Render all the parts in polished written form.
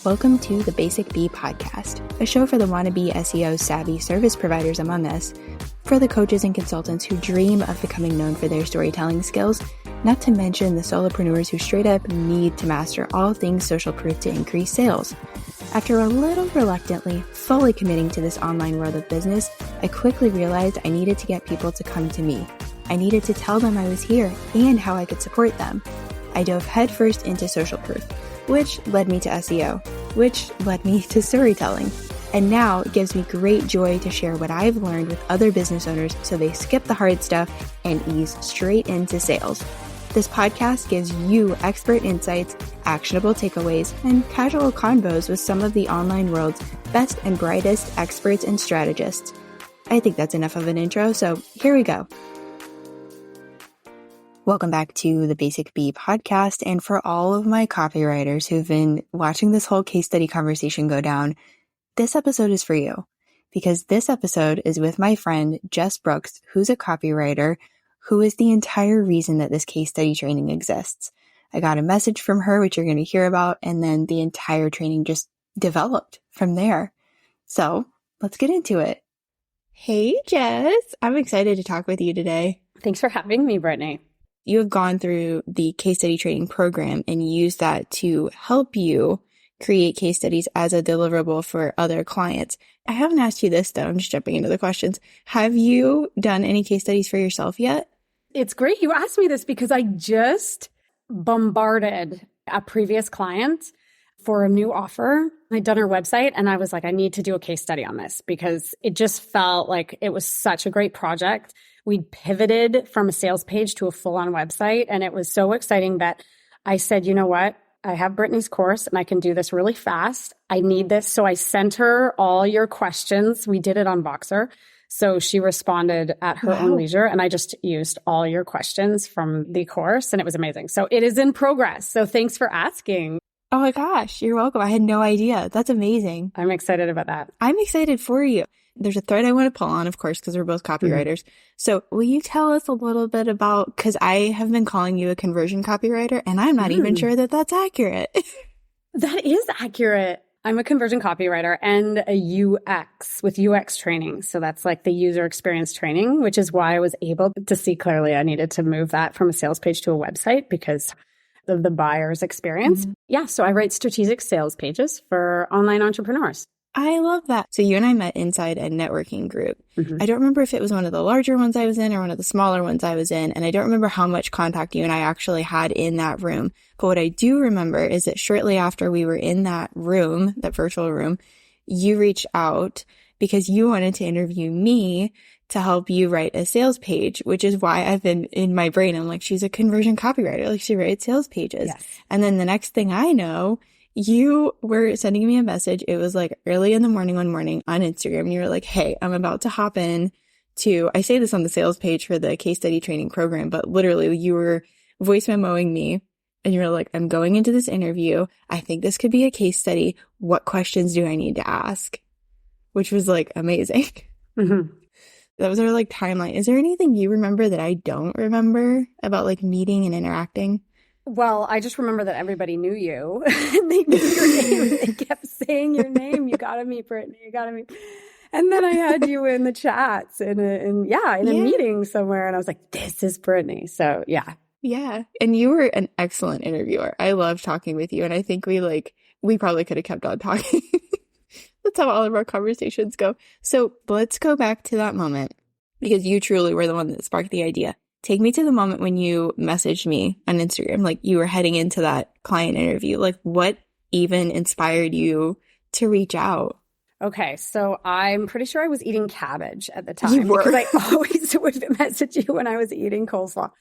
Welcome to the Basic Bee podcast, a show for the wannabe SEO savvy service providers among us, for the coaches and consultants who dream of becoming known for their storytelling skills, not to mention the solopreneurs who straight up need to master all things social proof to increase sales. After a little reluctantly fully committing to this online world of business, I quickly realized I needed to get people to come to me. I needed to tell them I was here and how I could support them. I dove headfirst into social proof, which led me to SEO, which led me to storytelling. And now it gives me great joy to share what I've learned with other business owners so they skip the hard stuff and ease straight into sales. This podcast gives you expert insights, actionable takeaways, and casual convos with some of the online world's best and brightest experts and strategists. I think that's enough of an intro, so here we go. Welcome back to the Basic Bee podcast. And for all of my copywriters who've been watching this whole case study conversation go down, this episode is for you, because this episode is with my friend Jess Brooks, who's a copywriter, who is the entire reason that this case study training exists. I got a message from her, which you're going to hear about, and then the entire training just developed from there. So let's get into it. Hey, Jess, I'm excited to talk with you today. Thanks for having me, Brittany. You have gone through the case study training program and used that to help you create case studies as a deliverable for other clients. I haven't asked you this though. I'm just jumping into the questions. Have you done any case studies for yourself yet? It's great you asked me this because I just bombarded a previous client for a new offer. I'd done her website and I was like, I need to do a case study on this because it just felt like it was such a great project. We'd pivoted from a sales page to a full-on website. And it was so exciting that I said, you know what? I have Brittany's course and I can do this really fast. I need this. So I sent her all your questions. We did it on Voxer. So she responded at her own leisure. And I just used all your questions from the course and it was amazing. So it is in progress. So thanks for asking. Oh my gosh, you're welcome. I had no idea. That's amazing. I'm excited about that. I'm excited for you. There's a thread I want to pull on, of course, because we're both copywriters. So will you tell us a little bit about, because I have been calling you a conversion copywriter and I'm not even sure that that's accurate. That is accurate. I'm a conversion copywriter and a UX with UX training. So that's like the user experience training, which is why I was able to see clearly I needed to move that from a sales page to a website because of the buyer's experience. Yeah. So I write strategic sales pages for online entrepreneurs. I love that. So you and I met inside a networking group. I don't remember if it was one of the larger ones I was in or one of the smaller ones I was in. And I don't remember how much contact you and I actually had in that room. But what I do remember is that shortly after we were in that room, that virtual room, you reached out because you wanted to interview me to help you write a sales page, which is why I've been in my brain. I'm like, she's a conversion copywriter. Like she writes sales pages. Yes. And then the next thing I know, you were sending me a message. It was like early in the morning one morning on Instagram. And you were like, hey, I'm about to hop in to, I say this on the sales page for the case study training program, but literally you were voice memoing me and you were like, I'm going into this interview. I think this could be a case study. What questions do I need to ask? Which was like amazing. That was our like timeline. Is there anything you remember that I don't remember about like meeting and interacting? Well, I just remember that everybody knew you. And they knew your name. They kept saying your name. You got to meet Brittany. You got to meet. And then I had you in the chats in a meeting somewhere. And I was like, this is Brittany. So yeah. Yeah. And you were an excellent interviewer. I love talking with you. And I think we probably could have kept on talking. That's how all of our conversations go. So let's go back to that moment because you truly were the one that sparked the idea. Take me to the moment when you messaged me on Instagram, like you were heading into that client interview. Like what even inspired you to reach out? Okay, so I'm pretty sure I was eating cabbage at the time. You were? Because I always would message you when I was eating coleslaw.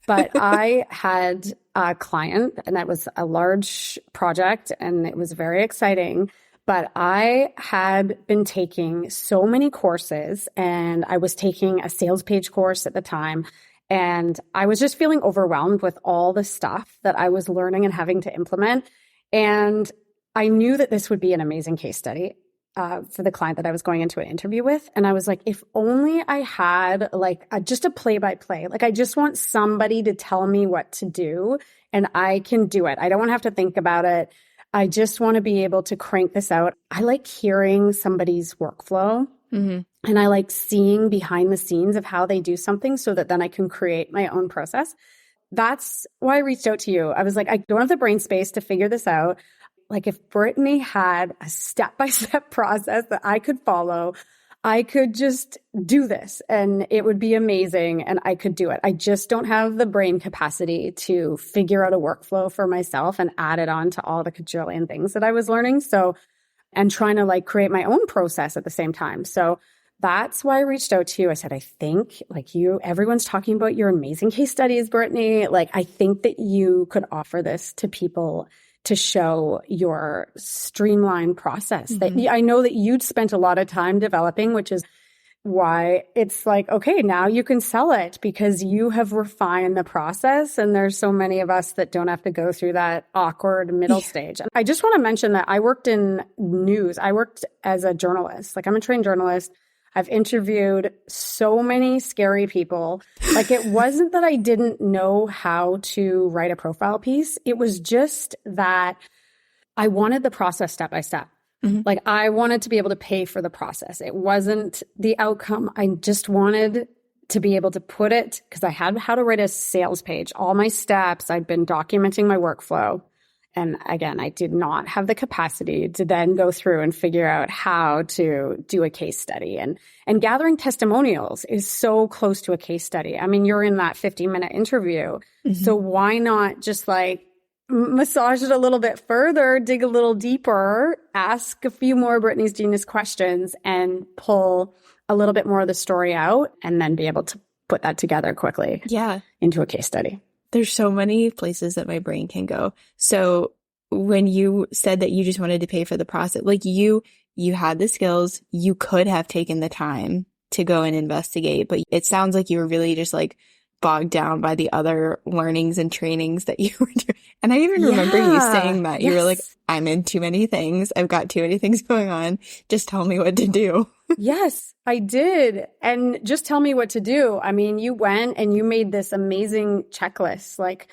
But I had a client and that was a large project and it was very exciting. But I had been taking so many courses and I was taking a sales page course at the time. And I was just feeling overwhelmed with all the stuff that I was learning and having to implement. And I knew that this would be an amazing case study for the client that I was going into an interview with. And I was like, if only I had like just a play-by-play. Like I just want somebody to tell me what to do and I can do it. I don't want to have to think about it. I just want to be able to crank this out. I like hearing somebody's workflow. And I like seeing behind the scenes of how they do something so that then I can create my own process. That's why I reached out to you. I was like, I don't have the brain space to figure this out. Like if Brittany had a step-by-step process that I could follow, I could just do this and it would be amazing and I could do it. I just don't have the brain capacity to figure out a workflow for myself and add it on to all the quadrillion things that I was learning. So, and trying to like create my own process at the same time. So that's why I reached out to you. I said, I think like everyone's talking about your amazing case studies, Brittany. Like, I think that you could offer this to people to show your streamlined process that I know that you'd spent a lot of time developing, which is why it's like, okay, now you can sell it because you have refined the process. And there's so many of us that don't have to go through that awkward middle stage. And I just want to mention that I worked in news. I worked as a journalist. Like I'm a trained journalist. I've interviewed so many scary people. Like it wasn't that I didn't know how to write a profile piece. It was just that I wanted the process step by step. Like I wanted to be able to pay for the process. It wasn't the outcome. I just wanted to be able to put it because I had how to write a sales page, all my steps. I'd been documenting my workflow. And again, I did not have the capacity to then go through and figure out how to do a case study. And gathering testimonials is so close to a case study. I mean, you're in that 50-minute interview. So why not just like massage it a little bit further, dig a little deeper, ask a few more Brittany's Genius questions and pull a little bit more of the story out and then be able to put that together quickly into a case study. There's so many places that my brain can go. So when you said that you just wanted to pay for the process, like you had the skills, you could have taken the time to go and investigate, but it sounds like you were really just like bogged down by the other learnings and trainings that you were doing. And I even remember you saying that. You were like, I'm in too many things. I've got too many things going on. Just tell me what to do. Yes, I did. And just tell me what to do. I mean, you went and you made this amazing checklist. Like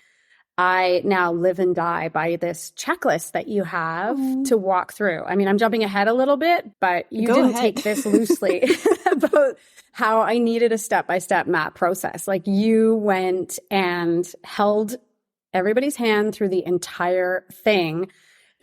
I now live and die by this checklist that you have to walk through. I mean, I'm jumping ahead a little bit, but you didn't take this loosely about how I needed a step-by-step map process. Like you went and held everybody's hand through the entire thing.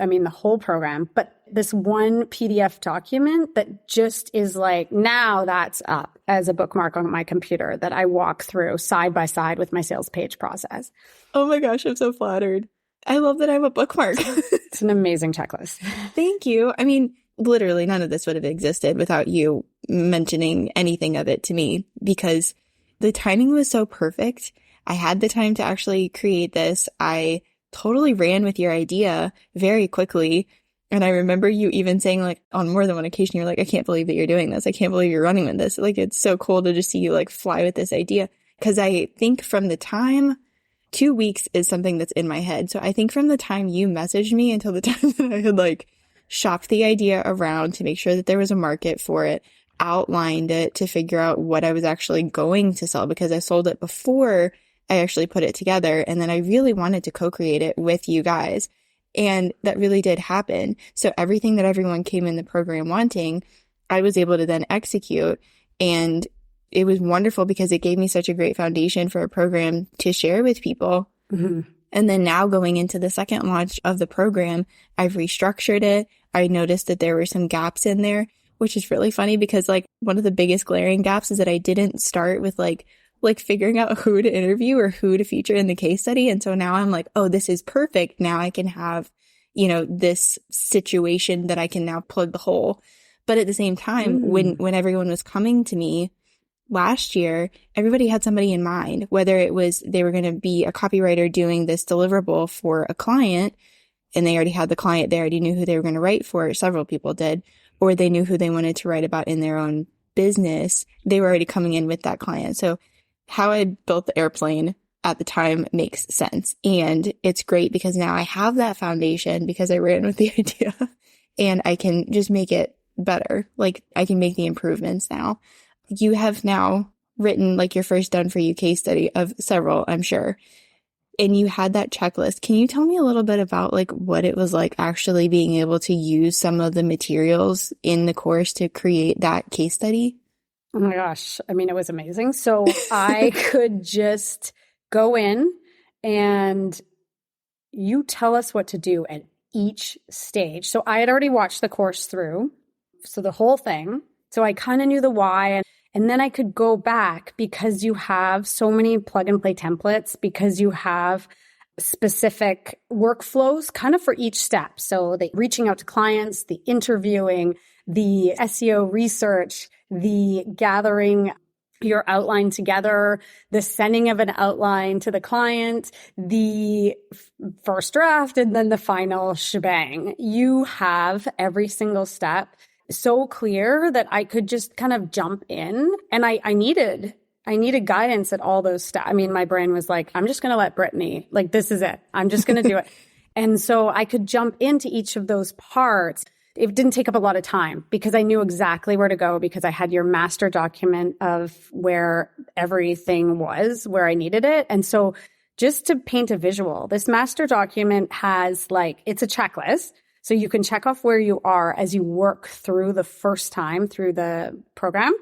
I mean, the whole program, but this one PDF document that just is like, now that's up as a bookmark on my computer that I walk through side by side with my sales page process. Oh my gosh, I'm so flattered. I love that I have a bookmark. It's an amazing checklist. Thank you. I mean, literally none of this would have existed without you mentioning anything of it to me because the timing was so perfect. I had the time to actually create this. I totally ran with your idea very quickly. And I remember you even saying like on more than one occasion, you're like, I can't believe that you're doing this. I can't believe you're running with this. Like, it's so cool to just see you like fly with this idea. Cause I think from the time 2 weeks is something that's in my head. So I think from the time you messaged me until the time that I had like shopped the idea around to make sure that there was a market for it, outlined it to figure out what I was actually going to sell because I sold it before I actually put it together. And then I really wanted to co-create it with you guys. And that really did happen. So everything that everyone came in the program wanting, I was able to then execute. And it was wonderful because it gave me such a great foundation for a program to share with people. And then now going into the second launch of the program, I've restructured it. I noticed that there were some gaps in there, which is really funny because like one of the biggest glaring gaps is that I didn't start with like figuring out who to interview or who to feature in the case study. And so now I'm like, oh, this is perfect. Now I can have, this situation that I can now plug the hole. But at the same time, when everyone was coming to me last year, everybody had somebody in mind, whether it was they were going to be a copywriter doing this deliverable for a client and they already had the client, they already knew who they were going to write for. Several people did, or they knew who they wanted to write about in their own business. They were already coming in with that client. So how I built the airplane at the time makes sense. And it's great because now I have that foundation because I ran with the idea and I can just make it better. Like I can make the improvements now. You have now written like your first done for you case study of several, I'm sure. and you had that checklist. Can you tell me a little bit about like what it was like actually being able to use some of the materials in the course to create that case study? Oh my gosh. I mean, it was amazing. So I could just go in and you tell us what to do at each stage. So I had already watched the course through, so the whole thing. So I kind of knew the why. And then I could go back because you have so many plug and play templates, because you have specific workflows kind of for each step. So the reaching out to clients, the interviewing, the SEO research, the gathering your outline together, the sending of an outline to the client, the first draft, and then the final shebang. You have every single step so clear that I could just kind of jump in. And I needed guidance at all those steps. I mean, my brain was like, I'm just going to let Brittany, like, this is it. I'm just going to do it. And so I could jump into each of those parts. It didn't take up a lot of time because I knew exactly where to go, because I had your master document of where everything was, where I needed it. And so just to paint a visual, this master document has like, it's a checklist. So you can check off where you are as you work through the first time through the program.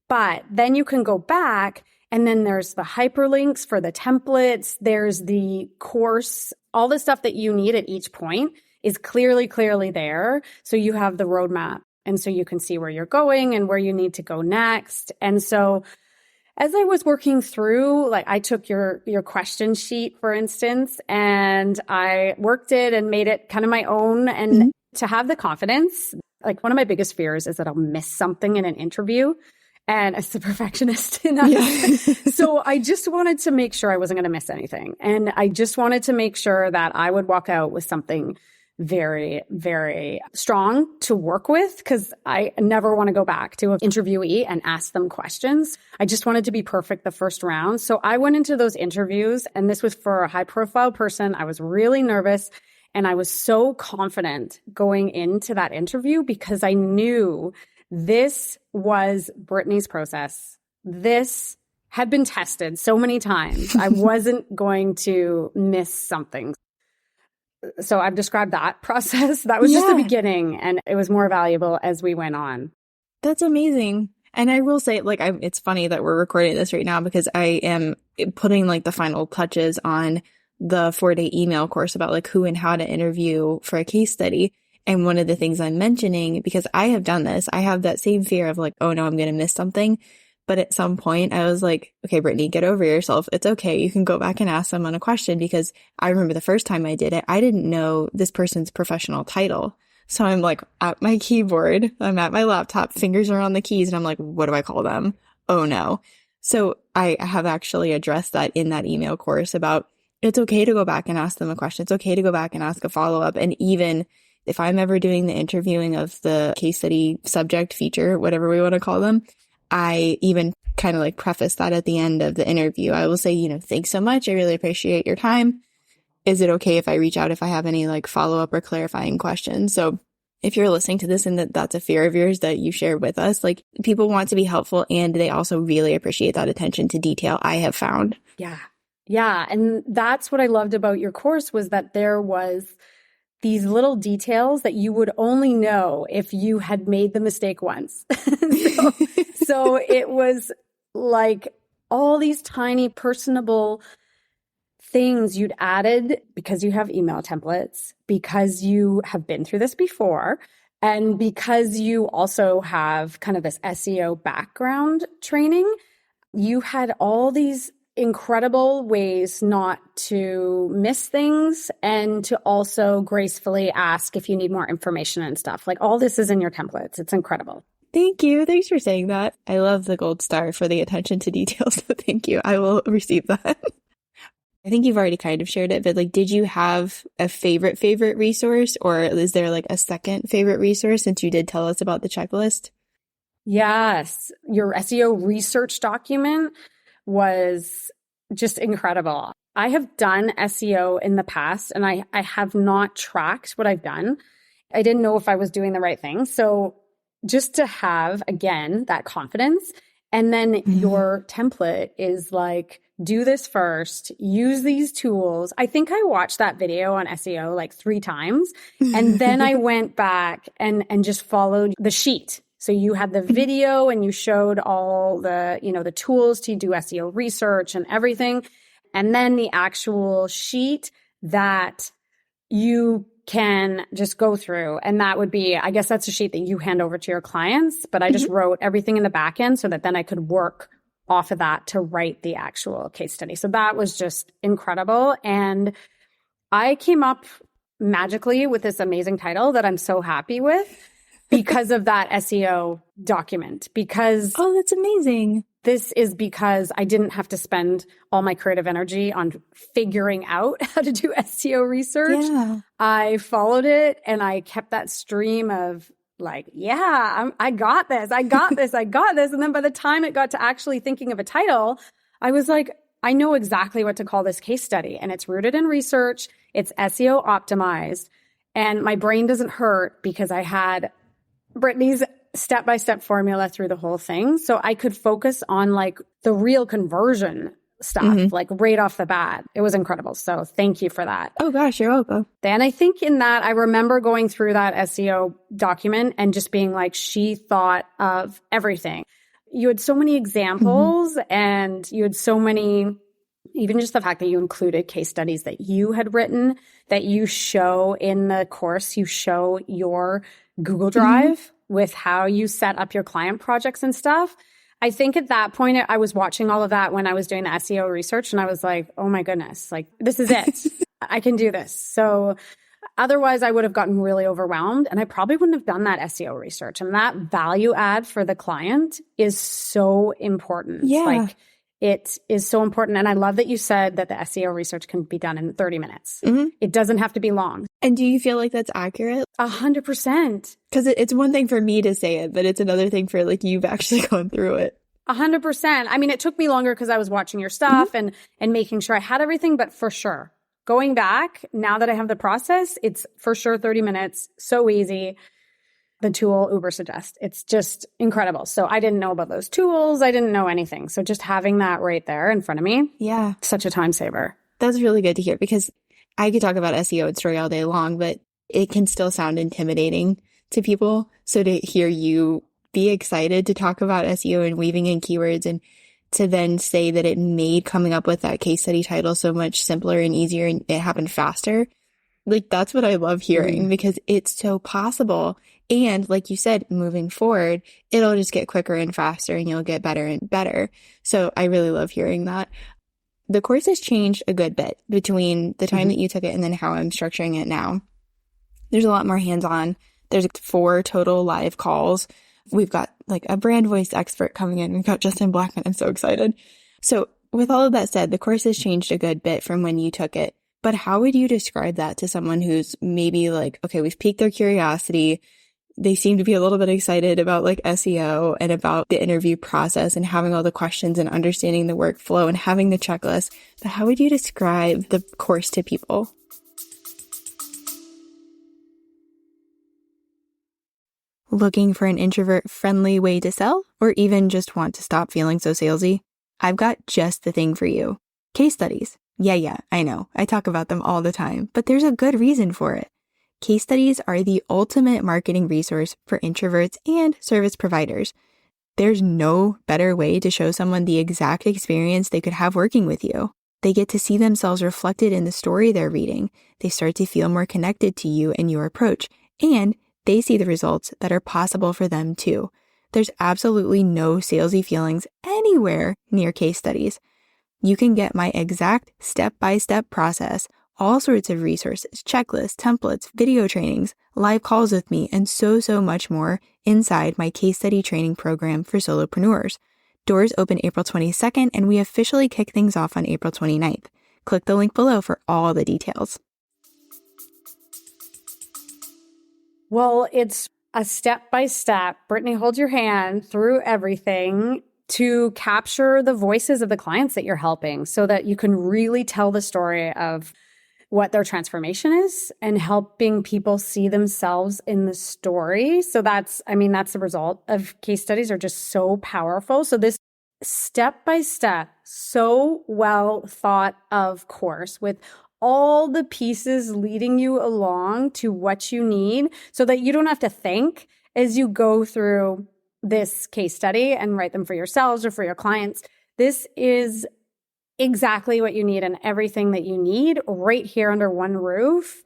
But then you can go back, and then there's the hyperlinks for the templates. There's the course, all the stuff that you need at each point is clearly there. So you have the roadmap. And so you can see where you're going and where you need to go next. And so as I was working through, like I took your question sheet, for instance, and I worked it and made it kind of my own. And to have the confidence, like one of my biggest fears is that I'll miss something in an interview. And as the perfectionist in us. So I just wanted to make sure I wasn't going to miss anything. And I just wanted to make sure that I would walk out with something very, very strong to work with, because I never want to go back to an interviewee and ask them questions. I just wanted to be perfect the first round. So I went into those interviews, and this was for a high profile person. I was really nervous, and I was so confident going into that interview because I knew this was Brittany's process. This had been tested so many times. I wasn't going to miss something. So I've described that process. That was just the beginning, and it was more valuable as we went on. That's amazing. And I will say, like, it's funny that we're recording this right now because I am putting like the final touches on the 4-day email course about like who and how to interview for a case study. And one of the things I'm mentioning, because I have done this, I have that same fear of like, oh no, I'm going to miss something. But at some point I was like, okay, Brittany, get over yourself. It's okay. You can go back and ask someone a question, because I remember the first time I did it, I didn't know this person's professional title. So I'm like at my keyboard, I'm at my laptop, fingers are on the keys, and I'm like, what do I call them? Oh no. So I have actually addressed that in that email course about it's okay to go back and ask them a question. It's okay to go back and ask a follow-up. And even if I'm ever doing the interviewing of the case study subject, feature, whatever we want to call them, I even kind of like preface that at the end of the interview. I will say, you know, thanks so much. I really appreciate your time. Is it okay if I reach out if I have any like follow-up or clarifying questions? So if you're listening to this and that's a fear of yours that you shared with us, like people want to be helpful, and they also really appreciate that attention to detail, I have found. Yeah. Yeah. And that's what I loved about your course, was that there was these little details that you would only know if you had made the mistake once. So it was like all these tiny personable things you'd added because you have email templates, because you have been through this before, and because you also have kind of this SEO background training. You had all these incredible ways not to miss things, and to also gracefully ask if you need more information and stuff. Like all this is in your templates. It's incredible. Thank you. Thanks for saying that. I love the gold star for the attention to detail. So thank you. I will receive that. I think you've already kind of shared it, but like, did you have a favorite resource, or is there like a second favorite resource, since you did tell us about the checklist? Yes. Your SEO research document was just incredible. I have done SEO in the past, and I have not tracked what I've done. I didn't know if I was doing the right thing. So just to have, again, that confidence. And then your template is like do this first, use these tools. I think I watched that video on SEO like 3 times. And then I went back and just followed the sheet. So you had the video and you showed all the, the tools to do SEO research and everything. And then the actual sheet that you can just go through. And that would be, I guess that's a sheet that you hand over to your clients, but I just wrote everything in the back end so that then I could work off of that to write the actual case study. So that was just incredible. And I came up magically with this amazing title that I'm so happy with because of that SEO document. Because oh, that's amazing. This is because I didn't have to spend all my creative energy on figuring out how to do SEO research. Yeah. I followed it and I kept that stream of like, I got this. I got this. And then by the time it got to actually thinking of a title, I was like, I know exactly what to call this case study. And it's rooted in research. It's SEO optimized. And my brain doesn't hurt because I had Brittany's step-by-step formula through the whole thing. So I could focus on like the real conversion stuff, like right off the bat. It was incredible. So thank you for that. Oh gosh, you're welcome. And I think in that, I remember going through that SEO document and just being like, she thought of everything. You had so many examples and you had so many, even just the fact that you included case studies that you had written, that you show in the course, you show your Google Drive with how you set up your client projects and stuff. I think at that point, I was watching all of that when I was doing the SEO research and I was like, oh my goodness, like this is it. I can do this. So otherwise I would have gotten really overwhelmed and I probably wouldn't have done that SEO research. And that value add for the client is so important. Yeah. Like it is so important. And I love that you said that the SEO research can be done in 30 minutes. It doesn't have to be long. And do you feel like that's accurate? 100%. Because it's one thing for me to say it, but it's another thing for like you've actually gone through it. 100%. I mean, it took me longer because I was watching your stuff and making sure I had everything, but for sure. Going back, now that I have the process, it's for sure 30 minutes. So easy. The tool Ubersuggest. It's just incredible. So I didn't know about those tools. I didn't know anything. So just having that right there in front of me. Yeah. Such a time saver. That's really good to hear because I could talk about SEO and story all day long, but it can still sound intimidating to people. So to hear you be excited to talk about SEO and weaving in keywords and to then say that it made coming up with that case study title so much simpler and easier and it happened faster. Like that's what I love hearing because it's so possible. And like you said, moving forward, it'll just get quicker and faster and you'll get better and better. So I really love hearing that. The course has changed a good bit between the time that you took it and then how I'm structuring it now. There's a lot more hands-on. There's 4 total live calls. We've got like a brand voice expert coming in. We've got Justin Blackman. I'm so excited. So with all of that said, the course has changed a good bit from when you took it. But how would you describe that to someone who's maybe like, okay, we've piqued their curiosity. They seem to be a little bit excited about like SEO and about the interview process and having all the questions and understanding the workflow and having the checklist. But how would you describe the course to people? Looking for an introvert-friendly way to sell or even just want to stop feeling so salesy? I've got just the thing for you. Case studies. Yeah, I know. I talk about them all the time, but there's a good reason for it. Case studies are the ultimate marketing resource for introverts and service providers. There's no better way to show someone the exact experience they could have working with you. They get to see themselves reflected in the story they're reading. They start to feel more connected to you and your approach, and they see the results that are possible for them too. There's absolutely no salesy feelings anywhere near case studies. You can get my exact step-by-step process, all sorts of resources, checklists, templates, video trainings, live calls with me, and so much more inside my case study training program for solopreneurs. Doors open April 22nd, and we officially kick things off on April 29th. Click the link below for all the details. Well, it's a step-by-step. Brittany, hold your hand through everything to capture the voices of the clients that you're helping so that you can really tell the story of what their transformation is and helping people see themselves in the story. So that's the result of case studies are just so powerful. So this step by step, so well thought of course with all the pieces leading you along to what you need so that you don't have to think as you go through this case study and write them for yourselves or for your clients. This is exactly what you need and everything that you need right here under one roof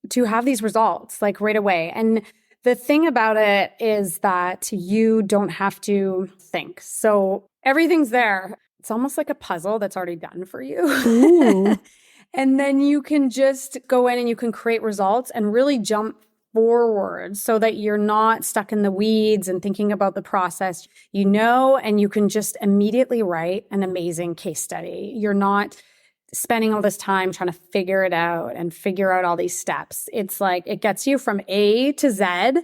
to have these results like right away. And the thing about it is that you don't have to think. So everything's there. It's almost like a puzzle that's already done for you. And then you can just go in and you can create results and really jump forward so that you're not stuck in the weeds and thinking about the process, and you can just immediately write an amazing case study. You're not spending all this time trying to figure it out and figure out all these steps. It's like it gets you from A to Z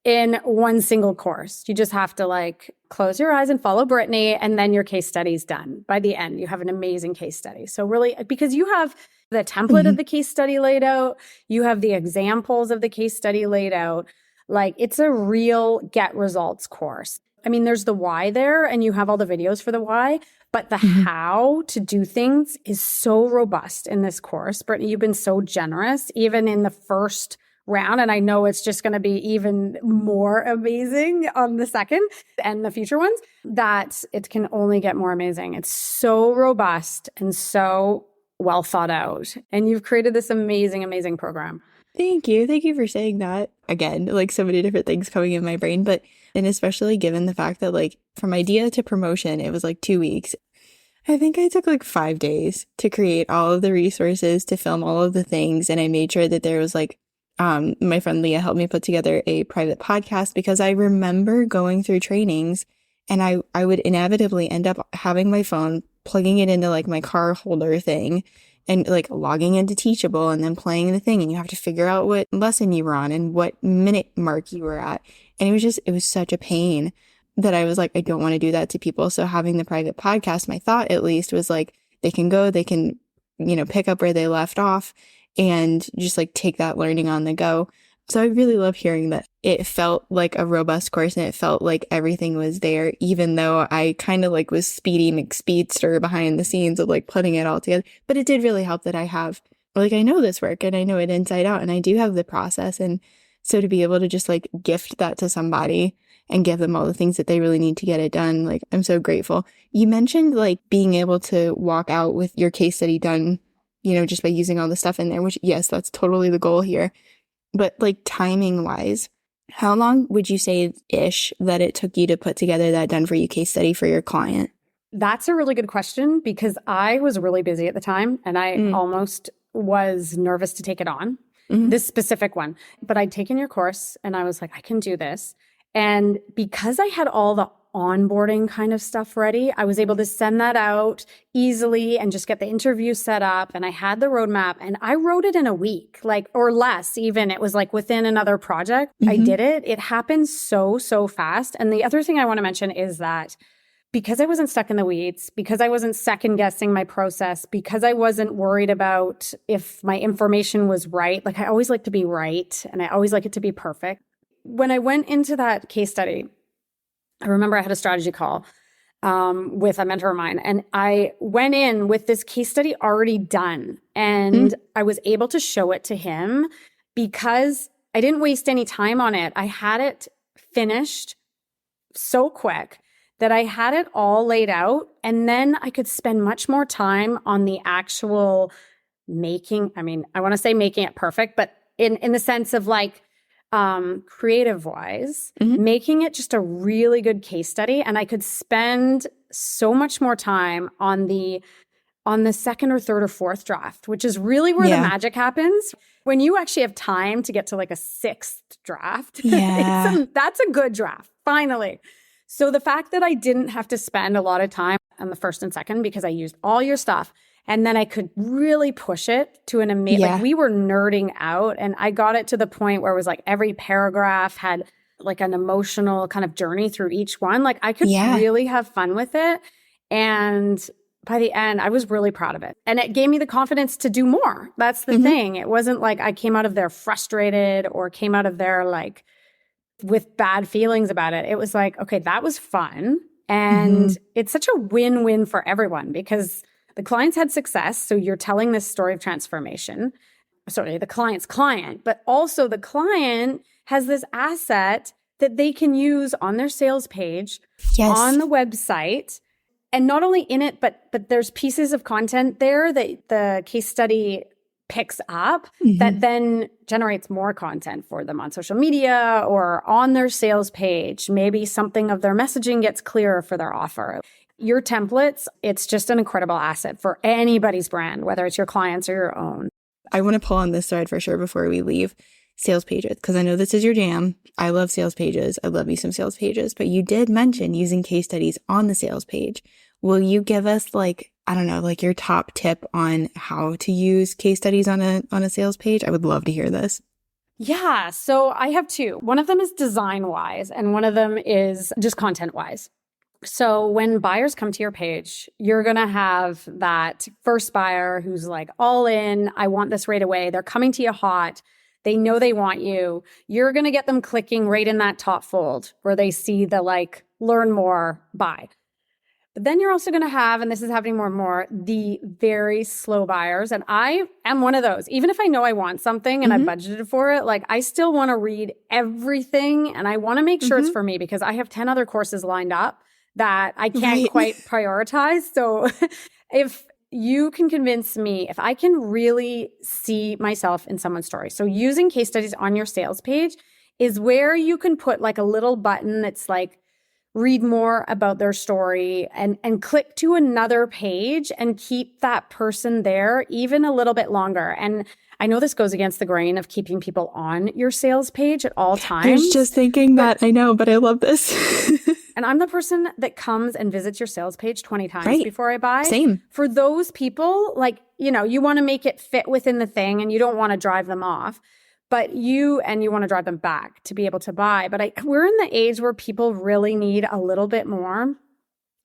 in one single course. You just have to like close your eyes and follow Brittany, and then your case study's done. By the end, you have an amazing case study. So really, because you have the template of the case study laid out, you have the examples of the case study laid out, like it's a real get results course. I mean, there's the why there, and you have all the videos for the why, but the how to do things is so robust in this course. Brittany, you've been so generous, even in the first round. And I know it's just going to be even more amazing on the second and the future ones, that it can only get more amazing. It's so robust and so well thought out. And you've created this amazing, amazing program. Thank you. Thank you for saying that. Again, like so many different things coming in my brain, and especially given the fact that like from idea to promotion, it was like 2 weeks. I think I took like 5 days to create all of the resources, to film all of the things. And I made sure that there was like, my friend Leah helped me put together a private podcast, because I remember going through trainings and I would inevitably end up having my phone, plugging it into like my car holder thing and like logging into Teachable and then playing the thing. And you have to figure out what lesson you were on and what minute mark you were at. And it was such a pain that I was like, I don't want to do that to people. So having the private podcast, my thought at least was like, they can, pick up where they left off and just like take that learning on the go. So I really love hearing that it felt like a robust course and it felt like everything was there, even though I kind of like was Speedy McSpeedster behind the scenes of like putting it all together. But it did really help that I know this work and I know it inside out and I do have the process. And so to be able to just like gift that to somebody and give them all the things that they really need to get it done, like I'm so grateful. You mentioned like being able to walk out with your case study done, just by using all the stuff in there, which yes, that's totally the goal here. But like timing wise, how long would you say ish that it took you to put together that done for you case study for your client? That's a really good question, because I was really busy at the time and I almost was nervous to take it on, this specific one. But I'd taken your course and I was like, I can do this. And because I had all the onboarding kind of stuff ready, I was able to send that out easily and just get the interview set up. And I had the roadmap and I wrote it in a week, or less even. It was like within another project. I did it. It happened so, so fast. And the other thing I want to mention is that because I wasn't stuck in the weeds, because I wasn't second guessing my process, because I wasn't worried about if my information was right. Like I always like to be right and I always like it to be perfect. When I went into that case study, I remember I had a strategy call with a mentor of mine, and I went in with this case study already done, and I was able to show it to him because I didn't waste any time on it. I had it finished so quick that I had it all laid out, and then I could spend much more time on the actual making. I mean, I want to say making it perfect, but in the sense of like, creative wise, making it just a really good case study. And I could spend so much more time on the second or third or fourth draft, which is really where the magic happens. When you actually have time to get to like a sixth draft, that's a good draft, finally. So the fact that I didn't have to spend a lot of time on the first and second because I used all your stuff, and then I could really push it to an amazing, like we were nerding out, and I got it to the point where it was like every paragraph had like an emotional kind of journey through each one. Like I could really have fun with it. And by the end, I was really proud of it. And it gave me the confidence to do more. That's the thing. It wasn't like I came out of there frustrated or came out of there like with bad feelings about it. It was like, okay, that was fun. And it's such a win-win for everyone because the clients had success. So you're telling this story of transformation. Sorry, the client's client, but also the client has this asset that they can use on their sales page, on the website, and not only in it, but there's pieces of content there that the case study picks up that then generates more content for them on social media or on their sales page. Maybe something of their messaging gets clearer for their offer. Your templates, it's just an incredible asset for anybody's brand, whether it's your clients or your own. I want to pull on this thread for sure before we leave sales pages, because I know this is your jam. I love sales pages. I love me some sales pages, but you did mention using case studies on the sales page. Will you give us your top tip on how to use case studies on a sales page? I would love to hear this. Yeah. So I have two. One of them is design wise and one of them is just content wise. So when buyers come to your page, you're going to have that first buyer who's like all in, I want this right away. They're coming to you hot. They know they want you. You're going to get them clicking right in that top fold where they see the learn more, buy. But then you're also going to have, and this is happening more and more, the very slow buyers. And I am one of those. Even if I know I want something and I budgeted for it, I still want to read everything and I want to make sure it's for me because I have 10 other courses lined up that I can't quite prioritize. So if you can convince me, if I can really see myself in someone's story. So using case studies on your sales page is where you can put a little button that's read more about their story and click to another page and keep that person there even a little bit longer. And I know this goes against the grain of keeping people on your sales page at all times. I was just thinking that. I know, but I love this. And I'm the person that comes and visits your sales page 20 times before I buy. Same. For those people, you want to make it fit within the thing and you don't want to drive them off. But you want to drive them back to be able to buy. But we're in the age where people really need a little bit more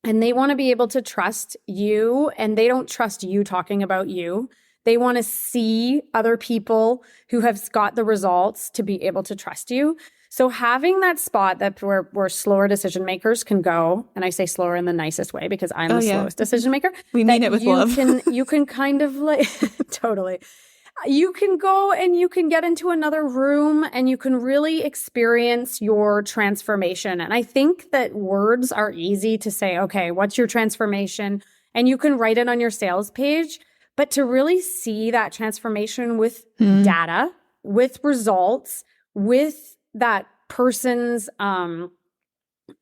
and they want to be able to trust you and they don't trust you talking about you. They want to see other people who have got the results to be able to trust you. So having that spot that where slower decision makers can go, and I say slower in the nicest way because I'm the slowest decision maker. We mean it with love. You can kind of totally. You can go and you can get into another room and you can really experience your transformation. And I think that words are easy to say, okay, what's your transformation? And you can write it on your sales page. But to really see that transformation with data, with results, with that person's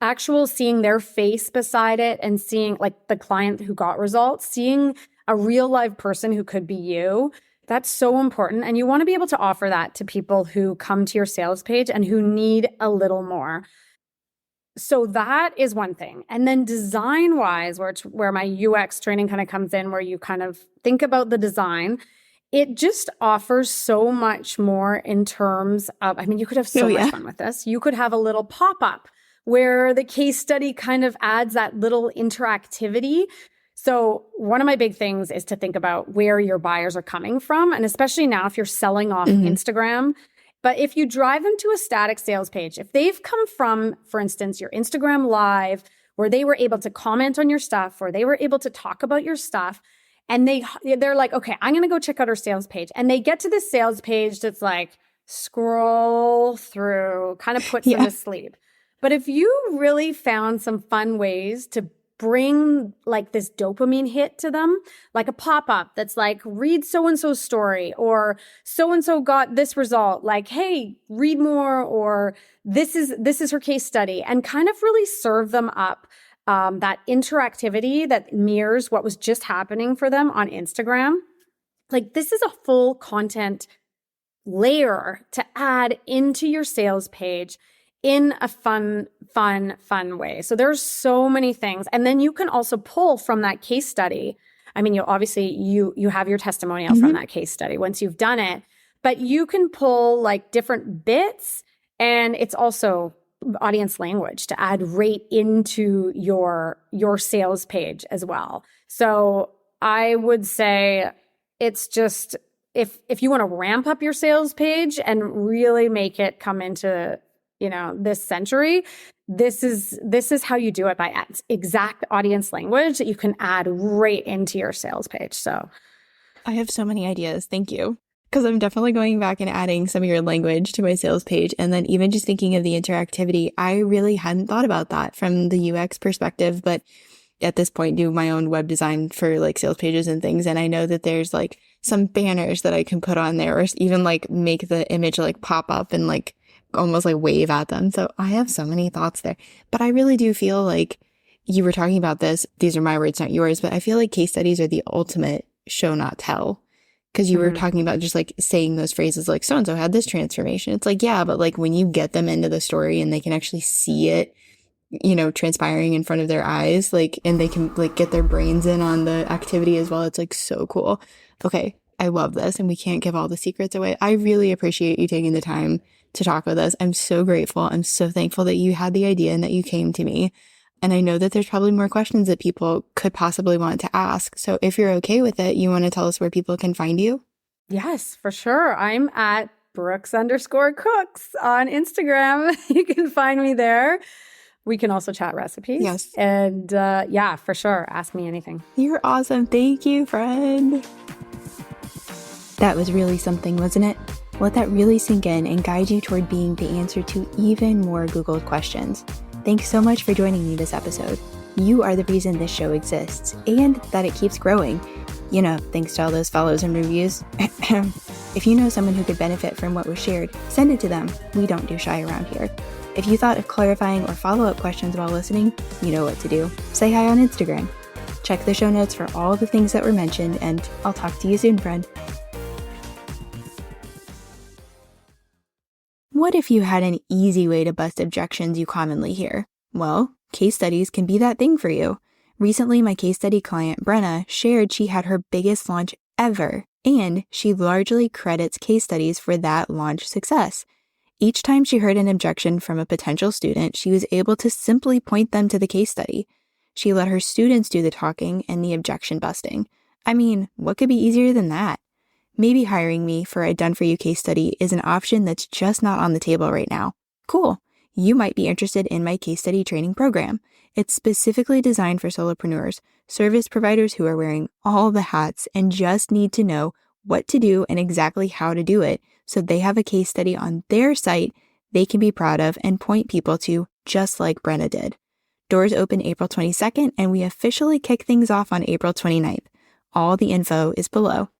actual seeing their face beside it and seeing the client who got results, seeing a real live person who could be you. That's so important. And you want to be able to offer that to people who come to your sales page and who need a little more. So that is one thing. And then design wise, where my UX training kind of comes in, where you kind of think about the design, it just offers so much more in terms of, you could have so much fun with this. You could have a little pop-up where the case study kind of adds that little interactivity. So one of my big things is to think about where your buyers are coming from. And especially now if you're selling off Instagram, but if you drive them to a static sales page, if they've come from, for instance, your Instagram Live, where they were able to comment on your stuff, or they were able to talk about your stuff, and they're like, okay, I'm going to go check out our sales page. And they get to this sales page that's scroll through, kind of puts them to sleep. But if you really found some fun ways to bring this dopamine hit to them, like a pop-up that's read so-and-so's story, or so-and-so got this result, hey, read more, or this is her case study, and kind of really serve them up that interactivity that mirrors what was just happening for them on Instagram. This is a full content layer to add into your sales page in a fun way. So there's so many things. And then you can also pull from that case study. You obviously you have your testimonial from that case study once you've done it, but you can pull different bits, and it's also audience language to add right into your sales page as well. So I would say it's just, if you want to ramp up your sales page and really make it come into this century, this is how you do it by exact audience language that you can add right into your sales page. So I have so many ideas. Thank you. Because I'm definitely going back and adding some of your language to my sales page. And then even just thinking of the interactivity, I really hadn't thought about that from the UX perspective, but at this point do my own web design for like sales pages and things. And I know that there's like some banners that I can put on there, or even like make the image like pop up and like almost like wave at them. So I have so many thoughts there, but I really do feel like you were talking about this. These are my words, not yours, but I feel like case studies are the ultimate show, not tell. Because you were talking about just like saying those phrases like so-and-so had this transformation. It's like, yeah, but like when you get them into the story and they can actually see it, you know, transpiring in front of their eyes, like, and they can like get their brains in on the activity as well. It's like so cool. Okay. I love this. And we can't give all the secrets away. I really appreciate you taking the time to talk with us. I'm so grateful. I'm so thankful that you had the idea and that you came to me. And I know that there's probably more questions that people could possibly want to ask. So if you're okay with it, you want to tell us where people can find you? Yes, for sure. I'm at Brooks_cooks on Instagram. You can find me there. We can also chat recipes. Yes. And yeah, for sure. Ask me anything. You're awesome. Thank you, friend. That was really something, wasn't it? Let that really sink in and guide you toward being the answer to even more Googled questions. Thanks so much for joining me this episode. You are the reason this show exists and that it keeps growing. You know, thanks to all those follows and reviews. If you know someone who could benefit from what was shared, send it to them. We don't do shy around here. If you thought of clarifying or follow-up questions while listening, you know what to do. Say hi on Instagram. Check the show notes for all the things that were mentioned, and I'll talk to you soon, friend. What if you had an easy way to bust objections you commonly hear? Well, case studies can be that thing for you. Recently, my case study client, Brenna, shared she had her biggest launch ever, and she largely credits case studies for that launch success. Each time she heard an objection from a potential student, she was able to simply point them to the case study. She let her students do the talking and the objection busting. I mean, what could be easier than that? Maybe hiring me for a done-for-you case study is an option that's just not on the table right now. Cool. You might be interested in my case study training program. It's specifically designed for solopreneurs, service providers who are wearing all the hats and just need to know what to do and exactly how to do it so they have a case study on their site they can be proud of and point people to, just like Brenna did. Doors open April 22nd, and we officially kick things off on April 29th. All the info is below.